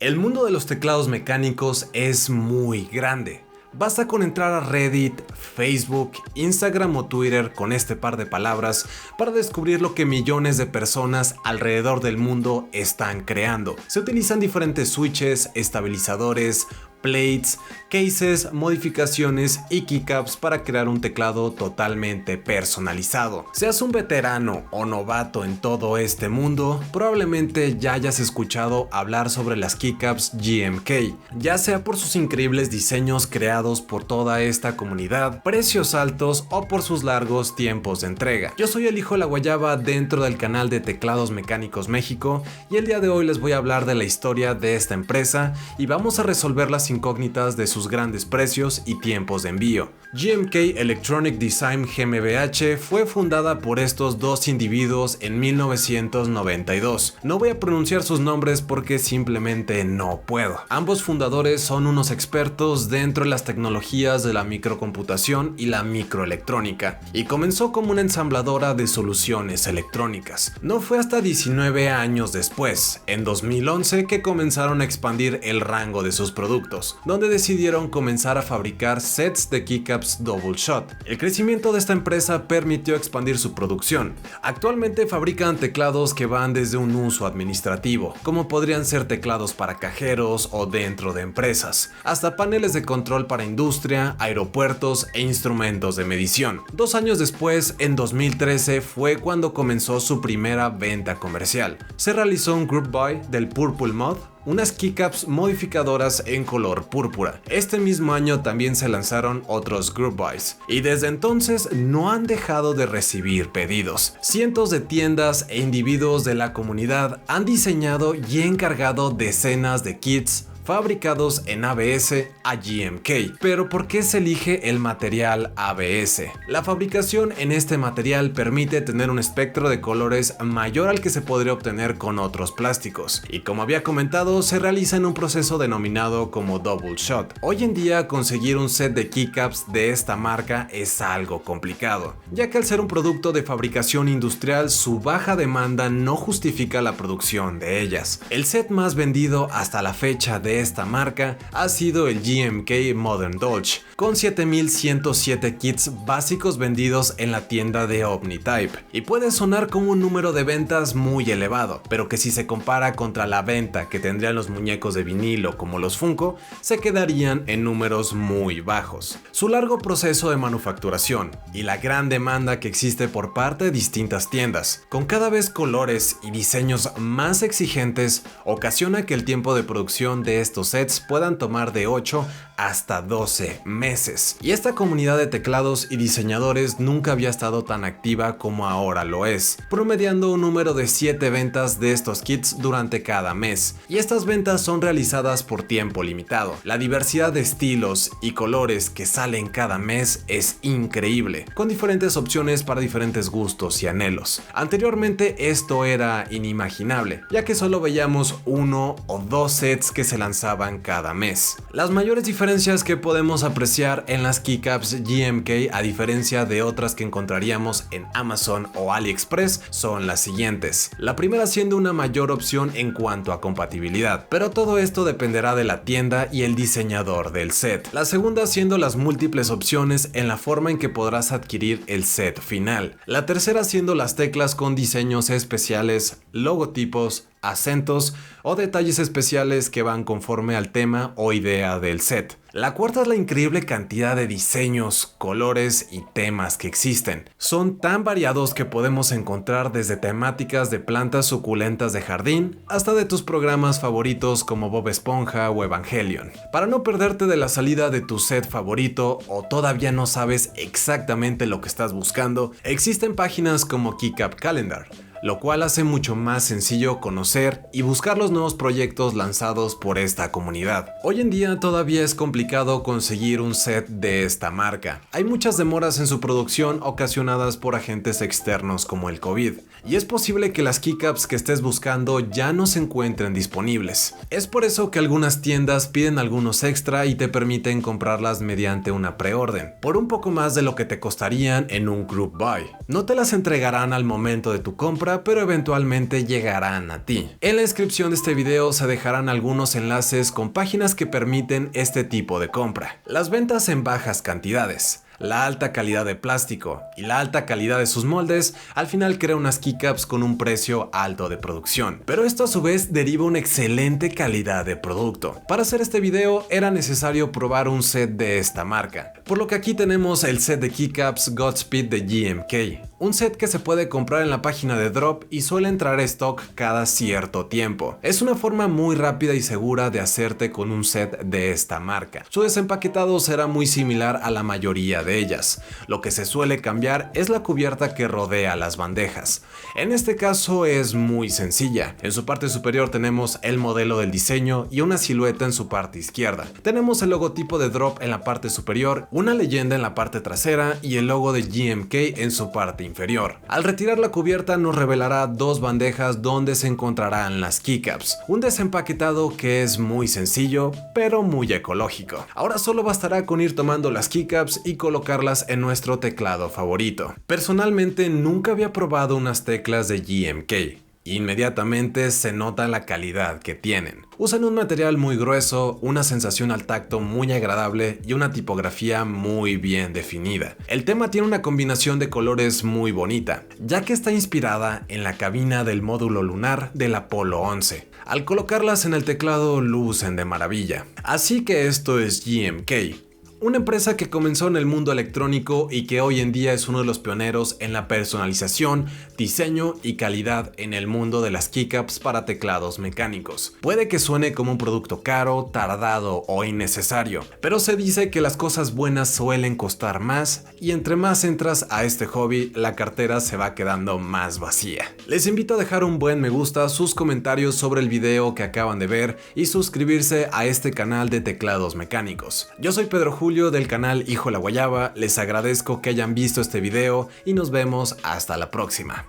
El mundo de los teclados mecánicos es muy grande. Basta con entrar a Reddit, Facebook, Instagram o Twitter con este par de palabras para descubrir lo que millones de personas alrededor del mundo están creando. Se utilizan diferentes switches, estabilizadores, plates, cases, modificaciones y keycaps para crear un teclado totalmente personalizado. Seas un veterano o novato en todo este mundo, probablemente ya hayas escuchado hablar sobre las keycaps GMK, ya sea por sus increíbles diseños creados por toda esta comunidad, precios altos o por sus largos tiempos de entrega. Yo soy el hijo de la guayaba dentro del canal de Teclados Mecánicos México y el día de hoy les voy a hablar de la historia de esta empresa y vamos a resolver las incógnitas de sus grandes precios y tiempos de envío. GMK Electronic Design GmbH fue fundada por estos dos individuos en 1992. No voy a pronunciar sus nombres porque simplemente no puedo. Ambos fundadores son unos expertos dentro de las tecnologías de la microcomputación y la microelectrónica, y comenzó como una ensambladora de soluciones electrónicas. No fue hasta 19 años después, en 2011, que comenzaron a expandir el rango de sus productos, donde decidieron comenzar a fabricar sets de keycaps Double Shot. El crecimiento de esta empresa permitió expandir su producción. Actualmente fabrican teclados que van desde un uso administrativo, como podrían ser teclados para cajeros o dentro de empresas, hasta paneles de control para industria, aeropuertos e instrumentos de medición. 2 años después, en 2013, fue cuando comenzó su primera venta comercial. Se realizó un group buy del Purple Mod, unas keycaps modificadoras en color púrpura. Este mismo año también se lanzaron otros group buys, y desde entonces no han dejado de recibir pedidos. Cientos de tiendas e individuos de la comunidad han diseñado y encargado decenas de kits fabricados en ABS a GMK. Pero ¿por qué se elige el material ABS? La fabricación en este material permite tener un espectro de colores mayor al que se podría obtener con otros plásticos, y como había comentado, se realiza en un proceso denominado como Double Shot. Hoy en día conseguir un set de keycaps de esta marca es algo complicado, ya que al ser un producto de fabricación industrial, su baja demanda no justifica la producción de ellas. El set más vendido hasta la fecha de esta marca ha sido el GMK Modern Dolch, con 7107 kits básicos vendidos en la tienda de OmniType, y puede sonar como un número de ventas muy elevado, pero que si se compara contra la venta que tendrían los muñecos de vinilo como los Funko, se quedarían en números muy bajos. Su largo proceso de manufacturación y la gran demanda que existe por parte de distintas tiendas, con cada vez colores y diseños más exigentes, ocasiona que el tiempo de producción de estos sets puedan tomar de 8 hasta 12 meses. Y esta comunidad de teclados y diseñadores nunca había estado tan activa como ahora lo es, promediando un número de 7 ventas de estos kits durante cada mes. Y estas ventas son realizadas por tiempo limitado. La diversidad de estilos y colores que salen cada mes es increíble, con diferentes opciones para diferentes gustos y anhelos. Anteriormente esto era inimaginable, ya que solo veíamos 1 o 2 sets que se lanzaban cada mes. Las mayores diferencias que podemos apreciar en las keycaps GMK, a diferencia de otras que encontraríamos en Amazon o AliExpress, son las siguientes. La primera siendo una mayor opción en cuanto a compatibilidad, pero todo esto dependerá de la tienda y el diseñador del set. La segunda siendo las múltiples opciones en la forma en que podrás adquirir el set final. La tercera siendo las teclas con diseños especiales, logotipos, acentos o detalles especiales que van conforme al tema o idea del set. La cuarta es la increíble cantidad de diseños, colores y temas que existen. Son tan variados que podemos encontrar desde temáticas de plantas suculentas de jardín hasta de tus programas favoritos como Bob Esponja o Evangelion. Para no perderte de la salida de tu set favorito o todavía no sabes exactamente lo que estás buscando, existen páginas como Keycap Calendar, lo cual hace mucho más sencillo conocer y buscar los nuevos proyectos lanzados por esta comunidad. Hoy en día todavía es complicado conseguir un set de esta marca. Hay muchas demoras en su producción ocasionadas por agentes externos como el COVID, y es posible que las keycaps que estés buscando ya no se encuentren disponibles. Es por eso que algunas tiendas piden algunos extra y te permiten comprarlas mediante una preorden, por un poco más de lo que te costarían en un group buy. No te las entregarán al momento de tu compra, pero eventualmente llegarán a ti. En la descripción de este video se dejarán algunos enlaces con páginas que permiten este tipo de compra. Las ventas en bajas cantidades, la alta calidad de plástico y la alta calidad de sus moldes al final crea unas keycaps con un precio alto de producción, pero esto a su vez deriva una excelente calidad de producto. Para hacer este video era necesario probar un set de esta marca, por lo que aquí tenemos el set de keycaps Godspeed de GMK, un set que se puede comprar en la página de Drop y suele entrar a stock cada cierto tiempo. Es una forma muy rápida y segura de hacerte con un set de esta marca. Su desempaquetado será muy similar a la mayoría de ellas. Lo que se suele cambiar es la cubierta que rodea las bandejas. En este caso es muy sencilla. En su parte superior tenemos el modelo del diseño y una silueta en su parte izquierda. Tenemos el logotipo de Drop en la parte superior, una leyenda en la parte trasera y el logo de GMK en su parte inferior. Al retirar la cubierta nos revelará dos bandejas donde se encontrarán las keycaps, un desempaquetado que es muy sencillo pero muy ecológico. Ahora solo bastará con ir tomando las keycaps y colocarlas en nuestro teclado favorito. Personalmente nunca había probado unas teclas de GMK. Inmediatamente se nota la calidad que tienen. Usan un material muy grueso, una sensación al tacto muy agradable y una tipografía muy bien definida. El tema tiene una combinación de colores muy bonita, ya que está inspirada en la cabina del módulo lunar del Apolo 11. Al colocarlas en el teclado lucen de maravilla. Así que esto es GMK. Una empresa que comenzó en el mundo electrónico y que hoy en día es uno de los pioneros en la personalización, diseño y calidad en el mundo de las keycaps para teclados mecánicos. Puede que suene como un producto caro, tardado o innecesario, pero se dice que las cosas buenas suelen costar más y entre más entras a este hobby, la cartera se va quedando más vacía. Les invito a dejar un buen me gusta, sus comentarios sobre el video que acaban de ver y suscribirse a este canal de teclados mecánicos. Yo soy Pedro Julio del canal Hijo la Guayaba, les agradezco que hayan visto este video y nos vemos hasta la próxima.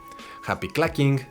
Happy clacking!